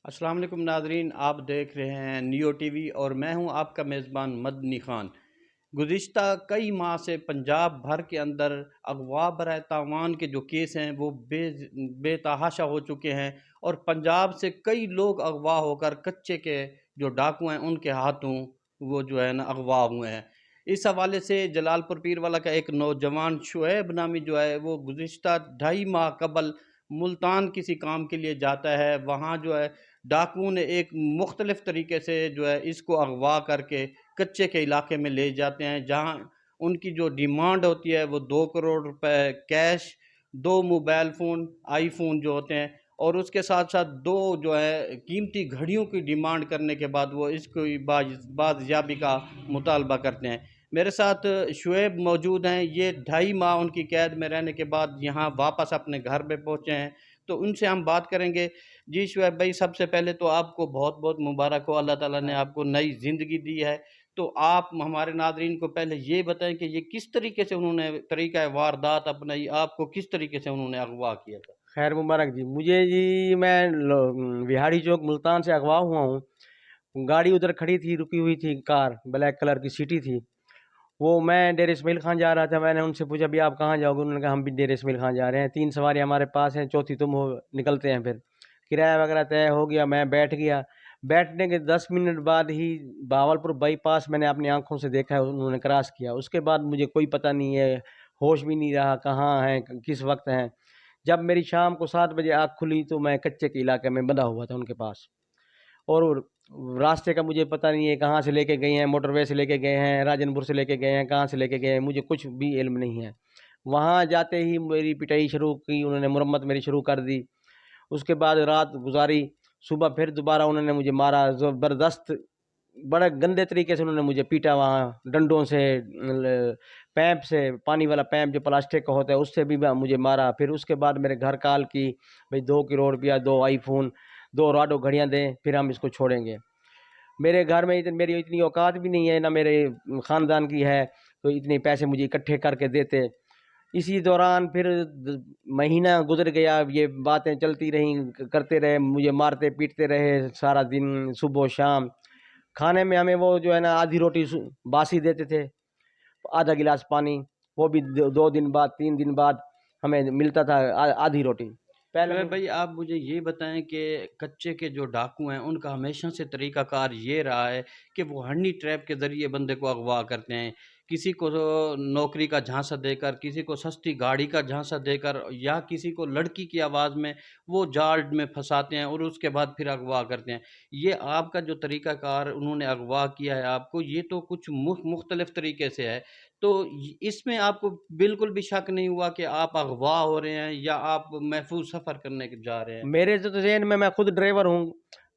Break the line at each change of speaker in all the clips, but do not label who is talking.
السلام علیکم ناظرین، آپ دیکھ رہے ہیں نیو ٹی وی اور میں ہوں آپ کا میزبان مدنی خان۔ گزشتہ کئی ماہ سے پنجاب بھر کے اندر اغوا برائے تاوان کے جو کیس ہیں وہ بے تحاشا ہو چکے ہیں، اور پنجاب سے کئی لوگ اغوا ہو کر کچے کے جو ڈاکو ہیں ان کے ہاتھوں وہ جو ہے نا اغوا ہوئے ہیں۔ اس حوالے سے جلال پور پیر والا کا ایک نوجوان شعیب نامی جو ہے وہ گزشتہ 2.5 ماہ قبل ملتان کسی کام کے لیے جاتا ہے۔ وہاں جو ہے ڈاکو نے ایک مختلف طریقے سے جو ہے اس کو اغوا کر کے کچے کے علاقے میں لے جاتے ہیں، جہاں ان کی جو ڈیمانڈ ہوتی ہے وہ 2 کروڑ روپے cash, 2 mobile phone I phone جو ہوتے ہیں، اور اس کے ساتھ ساتھ 2 جو ہے قیمتی گھڑیوں کی ڈیمانڈ کرنے کے بعد وہ اس کو بازیابی کا مطالبہ کرتے ہیں۔ میرے ساتھ شعیب موجود ہیں، یہ 2.5 ماہ ان کی قید میں رہنے کے بعد یہاں واپس اپنے گھر پہ پہنچے ہیں، تو ان سے ہم بات کریں گے۔ جی شعیب بھائی، سب سے پہلے تو آپ کو بہت بہت مبارک ہو، اللہ تعالیٰ نے آپ کو نئی زندگی دی ہے۔ تو آپ ہمارے ناظرین کو پہلے یہ بتائیں کہ یہ کس طریقے سے انہوں نے طریقہ واردات اپنائی، آپ کو کس طریقے سے انہوں نے اغوا کیا تھا؟
خیر مبارک جی، مجھے جی میں وہاڑی چوک ملتان سے اغوا ہوا ہوں۔ گاڑی ادھر کھڑی تھی، رکی ہوئی تھی، کار بلیک کلر کی سٹی تھی۔ وہ میں ڈیرے اسماعیل خان جا رہا تھا۔ میں نے ان سے پوچھا بھی آپ کہاں جاؤ گے؟ انہوں نے کہا ہم بھی ڈیرے اسماعیل خان جا رہے ہیں، 3 سواریاں ہمارے پاس ہیں، چوتھی تم ہو، نکلتے ہیں۔ پھر کرایہ وغیرہ طے ہو گیا، میں بیٹھ گیا۔ بیٹھنے کے 10 منٹ بعد ہی بہاولپور بائی پاس میں نے اپنی آنکھوں سے دیکھا ہے، انہوں نے کراس کیا۔ اس کے بعد مجھے کوئی پتہ نہیں ہے، ہوش بھی نہیں رہا کہاں ہیں، کس وقت ہیں۔ جب میری شام کو 7 بجے آنکھ کھلی تو میں کچے کے علاقے میں بندھا ہوا تھا ان کے پاس، اور راستے کا مجھے پتہ نہیں ہے کہاں سے لے کے گئے ہیں، موٹر وے سے لے کے گئے ہیں، راجن پور سے لے کے گئے ہیں، کہاں سے لے کے گئے ہیں، مجھے کچھ بھی علم نہیں ہے۔ وہاں جاتے ہی میری پٹائی شروع کی، انہوں نے مرمت میری شروع کر دی۔ اس کے بعد رات گزاری، صبح پھر دوبارہ انہوں نے مجھے مارا زبردست، بڑے گندے طریقے سے انہوں نے مجھے پیٹا، وہاں ڈنڈوں سے، پیمپ سے، پانی والا پیمپ جو پلاسٹک کا ہوتا ہے اس سے بھی مجھے مارا۔ پھر اس کے بعد میرے گھر کال کی، بھئی 2 کروڑ روپیہ، 2 آئی فون، 2 راڈو گھڑیاں دیں پھر ہم اس کو چھوڑیں گے۔ میرے گھر میں میری اتنی اوقات بھی نہیں ہے، نہ میرے خاندان کی ہے تو اتنے پیسے مجھے اکٹھے کر کے دیتے۔ اسی دوران پھر مہینہ گزر گیا، یہ باتیں چلتی رہیں، کرتے رہے، مجھے مارتے پیٹتے رہے سارا دن، صبح و شام۔ کھانے میں ہمیں وہ جو ہے نا آدھی روٹی باسی دیتے تھے، آدھا گلاس پانی، وہ بھی 2 دن بعد 3 دن بعد ہمیں ملتا تھا آدھی روٹی۔ پہلے
شعیب بھائی، آپ مجھے یہ بتائیں کہ کچے کے جو ڈاکو ہیں ان کا ہمیشہ سے طریقہ کار یہ رہا ہے کہ وہ ہنی ٹریپ کے ذریعے بندے کو اغوا کرتے ہیں، کسی کو نوکری کا جھانسا دے کر، کسی کو سستی گاڑی کا جھانسا دے کر، یا کسی کو لڑکی کی آواز میں وہ جال میں پھنساتے ہیں اور اس کے بعد پھر اغوا کرتے ہیں۔ یہ آپ کا جو طریقہ کار انہوں نے اغوا کیا ہے آپ کو، یہ تو کچھ مختلف طریقے سے ہے، تو اس میں آپ کو بالکل بھی شک نہیں ہوا کہ آپ اغوا ہو رہے ہیں یا آپ محفوظ سفر کرنے جا رہے ہیں؟
میرے تو ذہن میں خود ڈرائیور ہوں،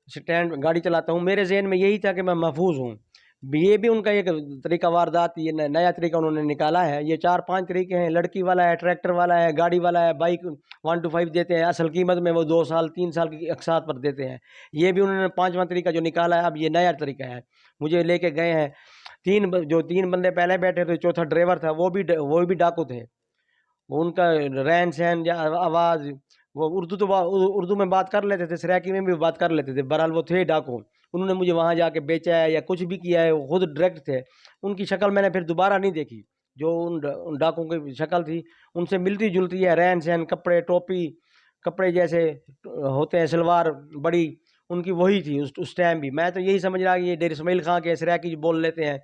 سٹینڈ گاڑی چلاتا ہوں، میرے ذہن میں یہی تھا کہ میں محفوظ ہوں۔ یہ بھی ان کا ایک طریقہ واردات، یہ نیا طریقہ انہوں نے نکالا ہے۔ یہ 4-5 طریقے ہیں، لڑکی والا ہے، ٹریکٹر والا ہے، گاڑی والا ہے، بائک 1 to 5 دیتے ہیں، اصل قیمت میں وہ 2 سال 3 سال کی اقساط پر دیتے ہیں۔ یہ بھی انہوں نے 5واں طریقہ جو نکالا ہے، اب یہ نیا طریقہ ہے۔ مجھے لے کے گئے ہیں، 3 بندے پہلے بیٹھے تھے، چوتھا ڈرائیور تھا، وہ بھی ڈاکو تھے۔ ان کا رہن سہن یا آواز، وہ اردو میں بات کر لیتے تھے، سرائکی میں بھی بات کر لیتے تھے، بہرحال وہ تھے ڈاکو۔ انہوں نے مجھے وہاں جا کے بیچا ہے یا کچھ بھی کیا ہے، وہ خود ڈائریکٹ تھے۔ ان کی شکل میں نے پھر دوبارہ نہیں دیکھی، جو ان ڈاکوں کی شکل تھی ان سے ملتی جلتی ہے، رہن سہن، کپڑے، ٹوپی، کپڑے جیسے ہوتے ہیں، سلوار بڑی، ان کی وہی تھی اس ٹائم بھی۔ میں تو یہی سمجھ رہا کہ یہ ڈیر اسماعیل خان کے سرائکی بول لیتے ہیں،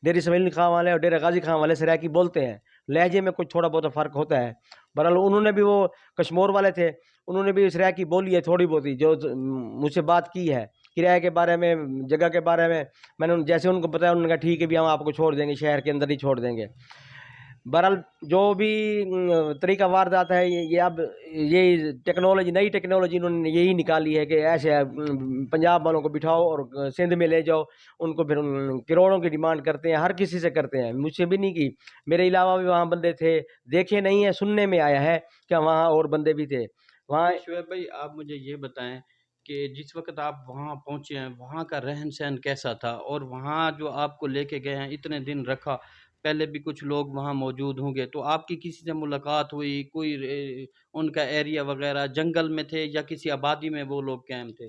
ڈیر اسماعیل خان والے اور ڈیر غازی خان والے سرائکی بولتے ہیں، لہجے میں کچھ تھوڑا بہت فرق ہوتا ہے۔ بہرحال انہوں نے بھی، وہ کشمور والے تھے، انہوں نے بھی سرائکی بولی ہے تھوڑی بہت ہی، جو مجھ سے بات کی ہے کرایہ کے بارے میں، جگہ کے بارے میں۔ میں نے جیسے ان کو بتایا، انہوں نے کہا ٹھیک ہے بھی ہم آپ کو چھوڑ دیں گے، شہر کے اندر نہیں چھوڑ دیں گے۔ بہرحال جو بھی طریقہ واردات ہے، یہ اب یہ ٹیکنالوجی، نئی ٹیکنالوجی انہوں نے یہی نکالی ہے کہ ایسے پنجاب والوں کو بٹھاؤ اور سندھ میں لے جاؤ، ان کو پھر کروڑوں کی ڈیمانڈ کرتے ہیں، ہر کسی سے کرتے ہیں، مجھ سے بھی نہیں کی، میرے علاوہ بھی وہاں بندے تھے، دیکھے نہیں ہیں، سننے میں آیا ہے کہ وہاں اور بندے بھی تھے وہاں۔
شعیب بھائی، آپ مجھے یہ بتائیں کہ جس وقت آپ وہاں پہنچے ہیں وہاں کا رہن سہن کیسا تھا، اور وہاں جو آپ کو لے کے گئے ہیں اتنے دن رکھا، پہلے بھی کچھ لوگ وہاں موجود ہوں گے، تو آپ کی کسی سے ملاقات ہوئی؟ کوئی ان کا ایریا وغیرہ جنگل میں تھے یا کسی آبادی میں وہ لوگ قائم تھے؟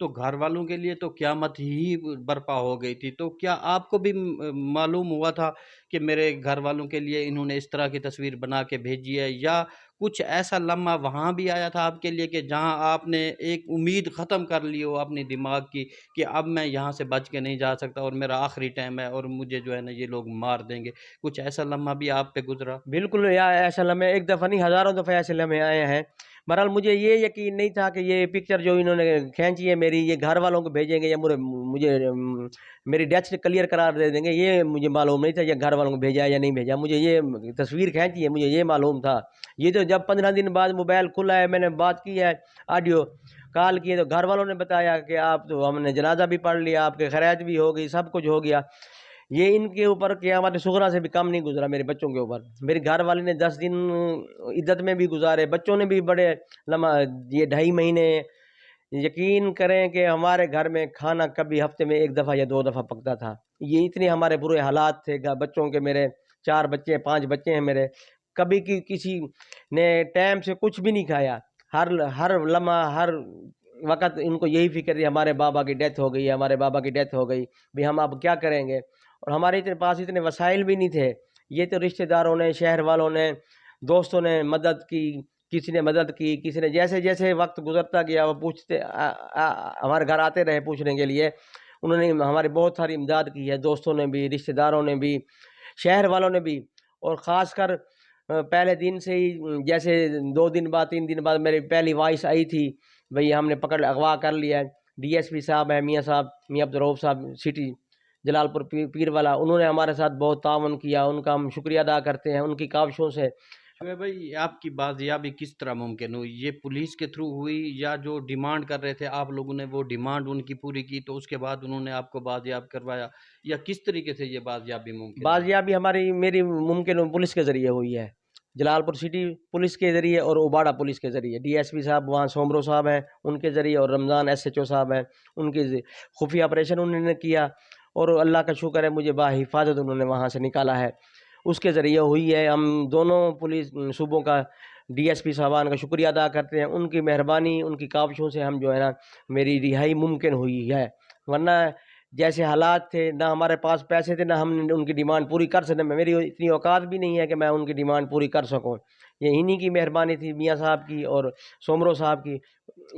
تو گھر والوں کے لیے تو قیامت ہی برپا ہو گئی تھی۔ تو کیا آپ کو بھی معلوم ہوا تھا کہ میرے گھر والوں کے لیے انہوں نے اس طرح کی تصویر بنا کے بھیجی ہے، یا کچھ ایسا لمحہ وہاں بھی آیا تھا آپ کے لیے کہ جہاں آپ نے ایک امید ختم کر لی ہو اپنی دماغ کی کہ اب میں یہاں سے بچ کے نہیں جا سکتا اور میرا آخری ٹائم ہے اور مجھے جو ہے نا یہ لوگ مار دیں گے؟ کچھ ایسا لمحہ بھی آپ پہ گزرا؟
بالکل، یا ایسا لمحے ایک دفعہ نہیں ہزاروں دفعہ ایسے لمحے آئے ہیں۔ بہرحال مجھے یہ یقین نہیں تھا کہ یہ پکچر جو انہوں نے کھینچی ہے میری، یہ گھر والوں کو بھیجیں گے یا مجھے میری ڈیتھ کلیئر قرار دے دیں گے، یہ مجھے معلوم نہیں تھا یہ گھر والوں کو بھیجا ہے یا نہیں بھیجا۔ مجھے یہ تصویر کھینچی ہے مجھے یہ معلوم تھا۔ یہ تو جب 15 دن بعد موبائل کھلا ہے، میں نے بات کی ہے، آڈیو کال کی ہے، تو گھر والوں نے بتایا کہ آپ تو ہم نے جنازہ بھی پڑھ لیا، آپ کی خیرات بھی ہو گئی، سب کچھ ہو گیا۔ یہ ان کے اوپر قیامت صغریٰ سے بھی کم نہیں گزرا میرے بچوں کے اوپر۔ میرے گھر والے نے 10 دن عدت میں بھی گزارے، بچوں نے بھی بڑے لمحہ یہ 2.5 مہینے۔ یقین کریں کہ ہمارے گھر میں کھانا کبھی ہفتے میں 1 دفعہ یا 2 دفعہ پکتا تھا۔ یہ اتنے ہمارے برے حالات تھے بچوں کے۔ میرے 4 بچے 5 بچے ہیں میرے، کبھی کسی نے ٹائم سے کچھ بھی نہیں کھایا۔ ہر لمحہ ہر وقت ان کو یہی فکر ہے ہمارے بابا کی ڈیتھ ہو گئی ہے، ہمارے بابا کی ڈیتھ ہو گئی، بھی ہم اب کیا کریں گے؟ اور ہمارے پاس اتنے وسائل بھی نہیں تھے۔ یہ تو رشتہ داروں نے، شہر والوں نے، دوستوں نے مدد کی، کسی نے مدد کی، کسی نے جیسے جیسے وقت گزرتا گیا وہ پوچھتے ہمارے گھر آتے رہے پوچھنے کے لیے۔ انہوں نے ہماری بہت ساری امداد کی ہے، دوستوں نے بھی، رشتہ داروں نے بھی، شہر والوں نے بھی۔ اور خاص کر پہلے دن سے ہی، جیسے 2 دن بعد 3 دن بعد میری پہلی وائس آئی تھی، بھئی ہم نے اغوا کر لیا ہے۔ ڈی ایس پی صاحب ہیں، میاں عبدالرؤف صاحب، سٹی جلال پور پیر والا، انہوں نے ہمارے ساتھ بہت تعاون کیا، ان کا ہم شکریہ ادا کرتے ہیں۔ ان کی کاوشوں سے
شعیب بھائی، آپ کی بازیابی کس طرح ممکن ہوئی؟ یہ پولیس کے تھرو ہوئی یا جو ڈیمانڈ کر رہے تھے آپ لوگوں نے وہ ڈیمانڈ ان کی پوری کی تو اس کے بعد انہوں نے آپ کو بازیاب کروایا، یا کس طریقے سے یہ بازیابی ممکن ہوئی؟
بازیابی میری ممکن پولیس کے ذریعے ہوئی ہے، جلال پور سٹی پولیس کے ذریعے اور اوباڑہ پولیس کے ذریعے۔ ڈی ایس پی صاحب وہاں سومرو صاحب ہیں، ان کے ذریعے، اور رمضان ایس ایچ او صاحب ہیں، ان کے خفیہ آپریشن انہوں نے کیا، اور اللہ کا شکر ہے مجھے بحفاظت انہوں نے وہاں سے نکالا ہے، اس کے ذریعے ہوئی ہے۔ ہم دونوں پولیس صوبوں کا، ڈی ایس پی صاحبان کا شکریہ ادا کرتے ہیں، ان کی مہربانی، ان کی کاوشوں سے ہم جو ہے نا میری رہائی ممکن ہوئی ہے۔ ورنہ جیسے حالات تھے، نہ ہمارے پاس پیسے تھے، نہ ہم ان کی ڈیمانڈ پوری کر سکتے، میری اتنی اوقات بھی نہیں ہے کہ میں ان کی ڈیمانڈ پوری کر سکوں۔ یہ انہی کی مہربانی تھی، میاں صاحب کی اور سومرو صاحب کی۔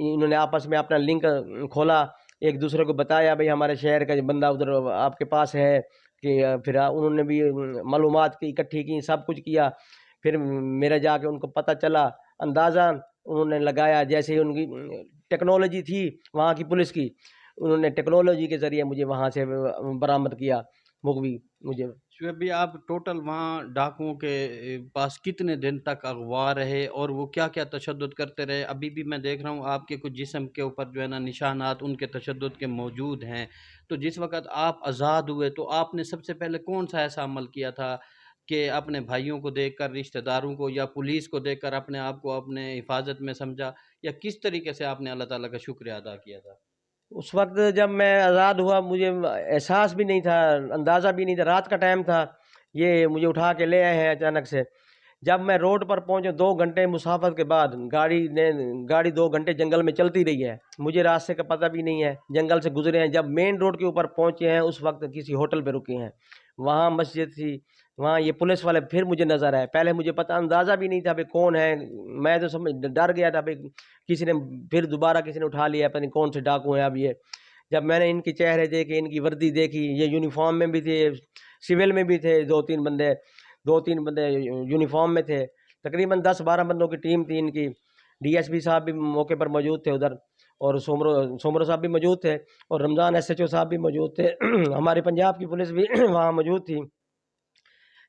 انہوں نے آپس میں اپنا لنک کھولا، ایک دوسرے کو بتایا بھئی ہمارے شہر کا بندہ ادھر آپ کے پاس ہے، کہ پھر انہوں نے بھی معلومات کی اکٹھی کی، سب کچھ کیا۔ پھر میرا جا کے ان کو پتہ چلا، اندازہ انہوں نے لگایا، جیسے ان کی ٹیکنالوجی تھی وہاں کی پولیس کی، انہوں نے ٹیکنالوجی کے ذریعے مجھے وہاں سے برآمد کیا، مغوی مجھے۔
شعیب بھی، آپ ٹوٹل وہاں ڈاکوؤں کے پاس کتنے دن تک اغوا رہے اور وہ کیا کیا تشدد کرتے رہے؟ ابھی بھی میں دیکھ رہا ہوں آپ کے کچھ جسم کے اوپر جو ہے نا نشانات ان کے تشدد کے موجود ہیں۔ تو جس وقت آپ آزاد ہوئے تو آپ نے سب سے پہلے کون سا ایسا عمل کیا تھا کہ اپنے بھائیوں کو دیکھ کر، رشتہ داروں کو یا پولیس کو دیکھ کر اپنے آپ کو اپنے حفاظت میں سمجھا، یا کس طریقے سے آپ نے اللہ تعالیٰ کا شکریہ ادا کیا تھا؟
اس وقت جب میں آزاد ہوا مجھے احساس بھی نہیں تھا، اندازہ بھی نہیں تھا، رات کا ٹائم تھا، یہ مجھے اٹھا کے لے آئے ہیں اچانک سے۔ جب میں روڈ پر پہنچا 2 گھنٹے مسافت کے بعد، گاڑی 2 گھنٹے جنگل میں چلتی رہی ہے، مجھے راستے کا پتہ بھی نہیں ہے، جنگل سے گزرے ہیں۔ جب مین روڈ کے اوپر پہنچے ہیں اس وقت کسی ہوٹل پہ رکے ہیں، وہاں مسجد تھی، وہاں یہ پولیس والے پھر مجھے نظر آئے۔ پہلے مجھے پتہ اندازہ بھی نہیں تھا کہ کون ہے، میں تو ڈر گیا تھا، کسی نے پھر دوبارہ کسی نے اٹھا لیا، پتہ نہیں کون سے ڈاکو ہیں اب یہ۔ جب میں نے ان کی چہرے دیکھے، ان کی وردی دیکھی، یہ یونیفارم میں بھی تھے، سول میں بھی تھے، 2-3 بندے یونیفارم میں تھے، تقریباً 10-12 بندوں کی ٹیم تھی ان کی۔ ڈی ایس پی صاحب بھی موقع پر موجود تھے ادھر، اور سومرو صاحب بھی موجود تھے، اور رمضان ایس ایچ او صاحب بھی موجود تھے، ہماری پنجاب کی پولیس بھی وہاں موجود تھی۔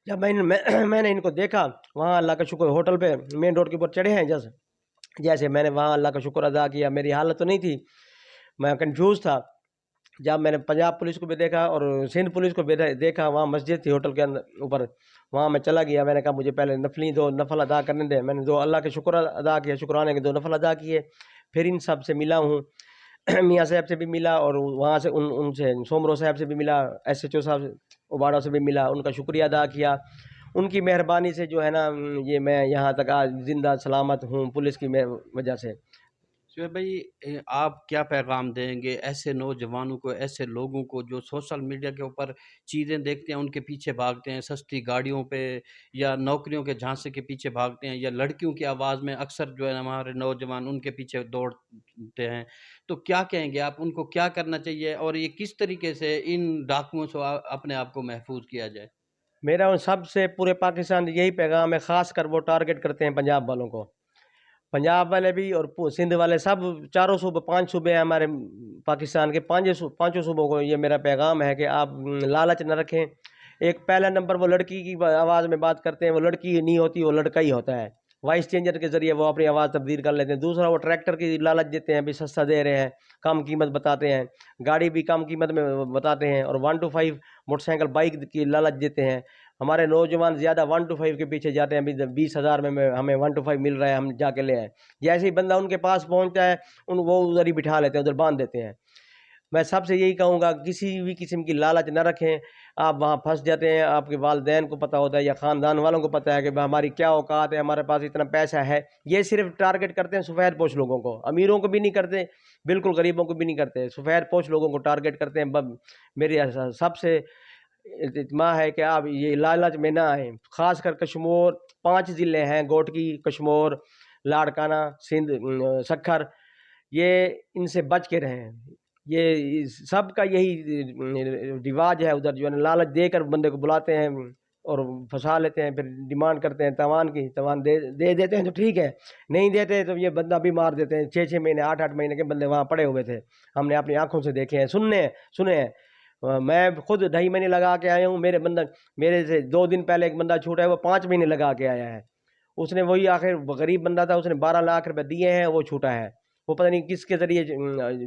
جب میں نے ان کو دیکھا، وہاں اللہ کا شکر ہوٹل پہ مین روڈ کے اوپر چڑھے ہیں جیسے میں نے وہاں اللہ کا شکر ادا کیا۔ میری حالت تو نہیں تھی، میں کنفیوز تھا۔ جب میں نے پنجاب پولیس کو بھی دیکھا اور سندھ پولیس کو بھی دیکھا، وہاں مسجد تھی ہوٹل کے اندر اوپر، وہاں میں چلا گیا۔ میں نے کہا مجھے پہلے 2 نفل ادا کرنے دیں۔ میں نے 2 اللہ کے شکر ادا کیا، شکرانے کے 2 نفل ادا کیے۔ پھر ان سب سے ملا ہوں، میاں صاحب سے بھی ملا، اور وہاں سے ان سے سومرو صاحب سے بھی ملا، ایس ایچ او صاحب اوباڑہ سے بھی ملا، ان کا شکریہ ادا کیا۔ ان کی مہربانی سے جو ہے نا یہ میں یہاں تک آج زندہ سلامت ہوں، پولیس کی وجہ سے۔
شعیب بھائی آپ کیا پیغام دیں گے ایسے نوجوانوں کو، ایسے لوگوں کو جو سوشل میڈیا کے اوپر چیزیں دیکھتے ہیں ان کے پیچھے بھاگتے ہیں، سستی گاڑیوں پہ یا نوکریوں کے جھانسے کے پیچھے بھاگتے ہیں، یا لڑکیوں کی آواز میں اکثر جو ہے ہمارے نوجوان ان کے پیچھے دوڑتے ہیں، تو کیا کہیں گے آپ؟ ان کو کیا کرنا چاہیے اور یہ کس طریقے سے ان ڈاکوؤں سے اپنے آپ کو محفوظ کیا جائے؟
میرا ان سب سے پورے پاکستان یہی پیغام ہے، خاص کر وہ ٹارگٹ کرتے ہیں پنجاب والوں کو، پنجاب والے بھی اور سندھ والے سب، چاروں صوبے، 5 صوبے ہیں ہمارے پاکستان کے، پانچوں صوبوں کو یہ میرا پیغام ہے کہ آپ لالچ نہ رکھیں۔ ایک پہلا نمبر، وہ لڑکی کی آواز میں بات کرتے ہیں، وہ لڑکی نہیں ہوتی، وہ لڑکا ہی ہوتا ہے، وائس چینجر کے ذریعے وہ اپنی آواز تبدیل کر لیتے ہیں۔ دوسرا، وہ ٹریکٹر کی لالچ دیتے ہیں، بھی سستا دے رہے ہیں، کم قیمت بتاتے ہیں، گاڑی بھی کم قیمت میں بتاتے ہیں، اور 1 to 5 موٹر سائیکل بائک کی لالچ دیتے ہیں۔ ہمارے نوجوان زیادہ 1 to 5 کے پیچھے جاتے ہیں، 20,000 میں ہمیں 1 to 5 مل رہا ہے، ہم جا کے لے آئیں۔ جیسے ہی بندہ ان کے پاس پہنچتا ہے، وہ ادھر ہی بٹھا لیتے ہیں، ادھر باندھ دیتے ہیں۔ میں سب سے یہی کہوں گا، کسی بھی قسم کی لالچ نہ رکھیں، آپ وہاں پھنس جاتے ہیں۔ آپ کے والدین کو پتہ ہوتا ہے یا خاندان والوں کو پتہ ہے کہ ہماری کیا اوقات ہے، ہمارے پاس اتنا پیسہ ہے۔ یہ صرف ٹارگٹ کرتے ہیں سفید پوش لوگوں کو، امیروں کو بھی نہیں کرتے، بالکل غریبوں کو بھی نہیں کرتے، سفید پوش لوگوں کو ٹارگٹ کرتے ہیں۔ میری سب سے التماس ہے کہ آپ یہ لالچ میں نہ آئیں، خاص کر کشمور، 5 ضلع ہیں، گوٹکی، کشمور، لاڑکانہ، سندھ، سکھر، یہ ان سے بچ کے رہیں۔ یہ سب کا یہی رواج ہے ادھر، جو ہے نا، لالچ دے کر بندے کو بلاتے ہیں اور پھنسا لیتے ہیں، پھر ڈیمانڈ کرتے ہیں تاوان کی، تاوان دے دیتے ہیں تو ٹھیک ہے، نہیں دیتے تو یہ بندہ بھی مار دیتے ہیں۔ 6 مہینے، 8 مہینے کے بندے وہاں پڑے ہوئے تھے، ہم نے اپنی آنکھوں سے دیکھے ہیں، سنے ہیں۔ میں خود 2.5 مہینے لگا کے آیا ہوں، میرے سے 2 دن پہلے ایک بندہ چھوٹا ہے، وہ 5 مہینے لگا کے آیا ہے۔ اس نے وہی، آخر غریب بندہ تھا، اس نے 12 لاکھ روپے دیے ہیں، وہ چھوٹا ہے، وہ پتہ نہیں کس کے ذریعے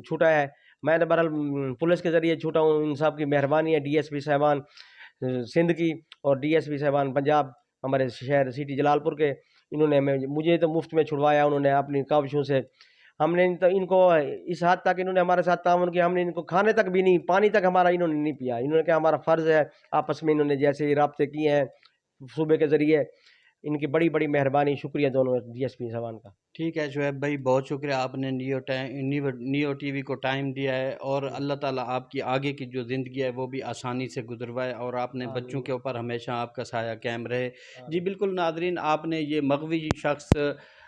چھوٹا ہے۔ میں نے بہرحال پولیس کے ذریعے چھوٹا ہوں، ان صاحب کی مہربانی ہے، ڈی ایس پی صاحبان سندھ کی اور ڈی ایس پی صاحبان پنجاب، ہمارے شہر سٹی جلال پور کے، انہوں نے مجھے تو مفت میں چھڑوایا، انہوں نے اپنی کاوشوں سے۔ ہم نے ان کو اس حد تک انہوں نے ہمارے ساتھ تعاون کیا، ہم نے ان کو کھانے تک بھی نہیں، پانی تک ہمارا انہوں نے نہیں پیا۔ انہوں نے کہا ہمارا فرض ہے، آپس میں انہوں نے جیسے ہی رابطے کیے ہیں صوبے کے ذریعے، ان کی بڑی بڑی مہربانی، شکریہ دونوں ڈی ایس پی صاحبان کا۔
ٹھیک ہے شعیب بھائی، بہت شکریہ، آپ نے نیو ٹی وی کو ٹائم دیا ہے، اور اللہ تعالیٰ آپ کی آگے کی جو زندگی ہے وہ بھی آسانی سے گزروائے، اور آپ نے بچوں کے اوپر ہمیشہ آپ کا سایہ قائم رہے۔ جی بالکل ناظرین، آپ نے یہ مغوی شخص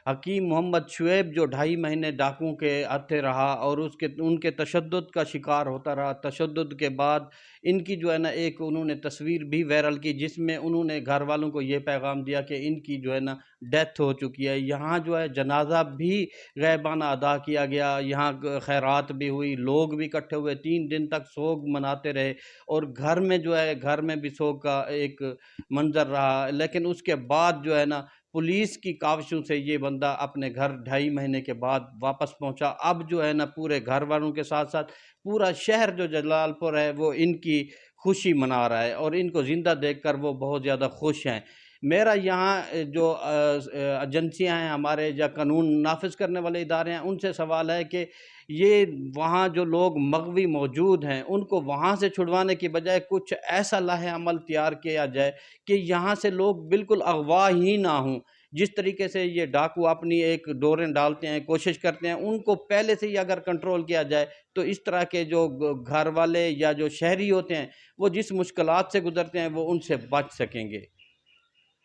حکیم محمد شعیب، جو 2.5 مہینے ڈاکوؤں کے ہاتھے رہا اور ان کے تشدد کا شکار ہوتا رہا، تشدد کے بعد ان کی جو ہے نا ایک انہوں نے تصویر بھی وائرل کی، جس میں انہوں نے گھر والوں کو یہ پیغام دیا کہ ان کی جو ہے نا ڈیتھ ہو چکی ہے۔ یہاں جو ہے جنازہ بھی غیبانہ ادا کیا گیا، یہاں خیرات بھی ہوئی، لوگ بھی اکٹھے ہوئے، 3 دن تک سوگ مناتے رہے، اور گھر میں جو ہے گھر میں بھی سوگ کا ایک منظر رہا۔ لیکن اس کے بعد جو ہے نا پولیس کی کاوشوں سے یہ بندہ اپنے گھر 2.5 مہینے کے بعد واپس پہنچا۔ اب جو ہے نا پورے گھر والوں کے ساتھ ساتھ پورا شہر جو جلال پور ہے وہ ان کی خوشی منا رہا ہے، اور ان کو زندہ دیکھ کر وہ بہت زیادہ خوش ہیں۔ میرا یہاں جو ایجنسیاں ہیں ہمارے، یا قانون نافذ کرنے والے ادارے ہیں، ان سے سوال ہے کہ یہ وہاں جو لوگ مغوی موجود ہیں ان کو وہاں سے چھڑوانے کی بجائے کچھ ایسا لاہ عمل تیار کیا جائے کہ یہاں سے لوگ بالکل اغوا ہی نہ ہوں۔ جس طریقے سے یہ ڈاکو اپنی ایک ڈوریں ڈالتے ہیں، کوشش کرتے ہیں، ان کو پہلے سے ہی اگر کنٹرول کیا جائے تو اس طرح کے جو گھر والے یا جو شہری ہوتے ہیں وہ جس مشکلات سے گزرتے ہیں وہ ان سے بچ سکیں گے۔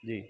جی